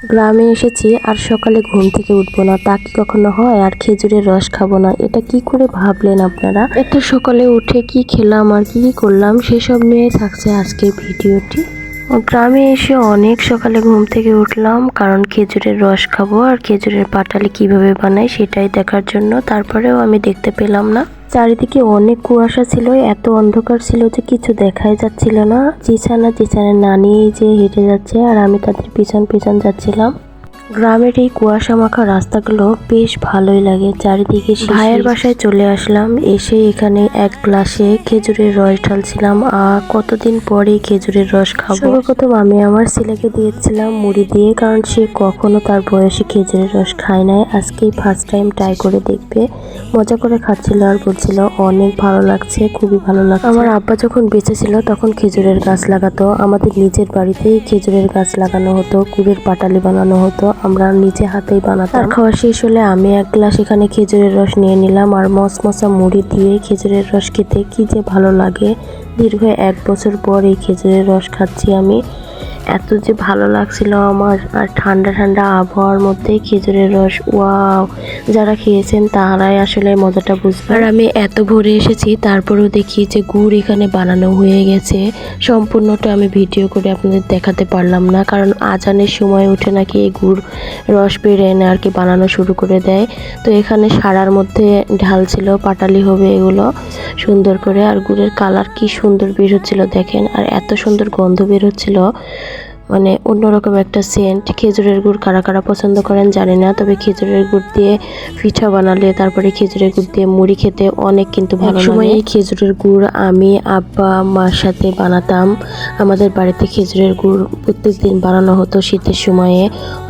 গ্রামে এসেছি আর সকালে ঘুম থেকে উঠবো না, তা কি কখনো হয়? আর খেজুরের রস খাবো না, এটা কি করে ভাবলেন আপনারা? এত সকালে উঠে কি খেলাম আর কি করলাম সেসব নিয়ে থাকছে আজকের ভিডিওটি। গ্রামে এসে অনেক সকালে ঘুম থেকে উঠলাম, কারণ খেজুরের রস খাবো আর খেজুরের পাটালি কিভাবে বানাই সেটাই দেখার জন্য। তারপরেও আমি দেখতে পেলাম না, চারিদিকে অনেক কুয়াশা ছিল, এত অন্ধকার ছিল যে কিছু দেখাই যাচ্ছিল না। জিসানের নানি যে হেঁটে যাচ্ছে আর আমি তাদের পিছন পিছন যাচ্ছিলাম। গ্রামের এই কুয়াশা মাখা রাস্তাগুলো বেশ ভালোই লাগে। চারিদিকে ভাইয়ের বাসায় চলে আসলাম, এসে এখানে এক গ্লাসে খেজুরের রস ঢালছিলাম। আর কতদিন পরে খেজুরের রস খাবো। সর্বপ্রথম আমি আমার ছেলেকে দিয়েছিলাম মুড়ি দিয়ে, কারণ সে কখনো তার বয়সে খেজুরের রস খায় নাই, আজকেই ফার্স্ট টাইম ট্রাই করে দেখবে। মজা করে খাচ্ছিল আর বলছিল অনেক ভালো লাগছে, খুবই ভালো লাগছে। আমার আব্বা যখন বেঁচে ছিল তখন খেজুরের গাছ লাগাতো, আমাদের নিজের বাড়িতেই খেজুরের গাছ লাগানো হতো, গুড়ের পাটালি বানানো হতো, আমরা নিজে হাতেই বানাতাম। খাওয়া শেষ হলে আমি এক গ্লাস এখানে খেজুরের রস নিয়ে নিলাম, আর মশমশা মুড়ি দিয়ে খেজুরের রস খেতে কি যে ভালো লাগে। দীর্ঘ 1 বছর পর এই খেজুরের রস খাচ্ছি আমি, এত যে ভালো লাগছিল আমার। আর ঠান্ডা ঠান্ডা আবহাওয়ার মধ্যে খেজুরের রস, ওয়াও! যারা খেয়েছেন তারাই আসলে মজাটা বুঝবে। আর আমি এত ভোরে এসেছি, তারপরেও দেখি যে গুড় এখানে বানানো হয়ে গেছে। সম্পূর্ণটা আমি ভিডিও করে আপনাদের দেখাতে পারলাম না, কারণ আজানের সময় উঠে নাকি এই গুড় রস বের এনে আর কি বানানো শুরু করে দেয়। তো এখানে সারার মধ্যে ঢালছিল, পাটালি হবে এগুলো সুন্দর করে। আর গুড়ের কালার কি সুন্দর বের হচ্ছিল দেখেন, আর এত সুন্দর গন্ধ বের হচ্ছিল, মানে অন্যরকম একটা সেন্ট। খেজুরের গুড় কারা কারা পছন্দ করেন জানি না, তবে খেজুরের গুড় দিয়ে পিঠা বানালে, তারপরে খেজুরের গুড় দিয়ে মুড়ি খেতে অনেক কিন্তু ভালো লাগে। সময় এই খেজুরের গুড় আমি আব্বা মার সাথে বানাতাম। আমাদের বাড়িতে খেজুরের গুড় প্রত্যেক দিন বানানো হতো শীতের সময়ে।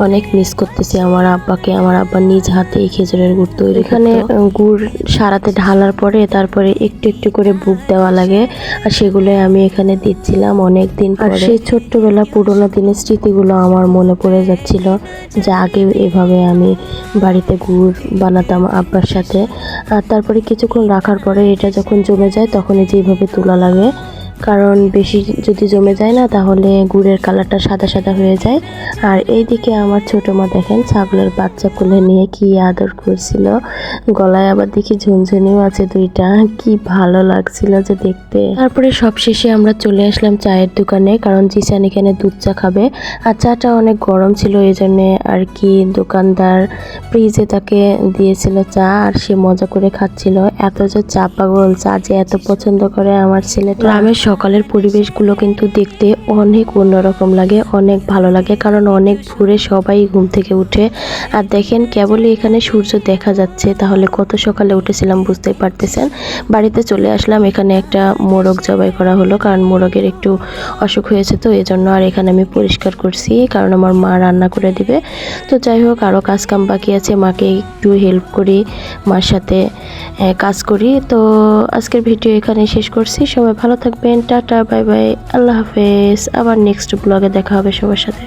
অনেক মিস করতেছি আমার আব্বাকে, আমার আব্বা নিজ হাতে এই খেজুরের গুড় তৈরি। এখানে গুড় সারাতে ঢালার পরে তারপরে একটু একটু করে বুক দেওয়া লাগে, আর সেগুলো আমি এখানে দিচ্ছিলাম অনেক দিন পরে। সেই ছোট্টবেলা পুরোনো দিনের স্মৃতিগুলো আমার মনে পড়ে যাচ্ছিল, যে আগে এভাবে আমি বাড়িতে গুড় বানাতাম আব্বার সাথে। আর তারপরে কিছুক্ষণ রাখার পরে এটা যখন জমে যায় তখন এই যে এইভাবে তোলা লাগে, কারণ বেশি যদি জমে যায় না তাহলে গুড়ের কালারটা সাদা সাদা হয়ে যায়। আর এইদিকে আমার ছোট মা দেখেন ছাগলের বাচ্চা কোলে নিয়ে কি আদর করছিল, গলায় আবার দেখি ঝুনঝুনিও আছে 2টা, কি ভালো লাগছিল যে দেখতে। তারপরে সবশেষে আমরা চলে আসলাম চায়ের দোকানে, কারণ জিসান এখানে দুধ চা খাবে। আর চাটা অনেক গরম ছিল, এই জন্য আর কি দোকানদার ফ্রিজে তাকে দিয়েছিল চা, আর সে মজা করে খাচ্ছিল। এত যে চা পাগল, চা যে এত পছন্দ করে আমার ছেলেটা। গ্রামের সকালের পরিবেশগুলো কিন্তু দেখতে অনেক অন্যরকম লাগে, অনেক ভালো লাগে, কারণ অনেক ভোরে সবাই ঘুম থেকে উঠে। আর দেখেন কেবলই এখানে সূর্য দেখা যাচ্ছে, তাহলে কত সকালে উঠেছিলাম বুঝতেই পারতেছেন। বাড়িতে চলে আসলাম, এখানে একটা মোরগ জবাই করা হলো, কারণ মোরগের একটু অসুখ হয়েছে তো এজন্য। আর এখানে আমি পরিষ্কার করছি, কারণ আমার মা রান্না করে দিবে। তো যাই হোক, আরও কাজ কাম বাকি আছে, মাকে একটু হেল্প করি, মার সাথে কাজ করি। তো আজকের ভিডিও এখানে শেষ করছি, সবাই ভালো থাকবেন, টাটা বাই বাই, আল্লাহ হাফেজ। আবার নেক্সট ব্লগে দেখা হবে সবার সাথে।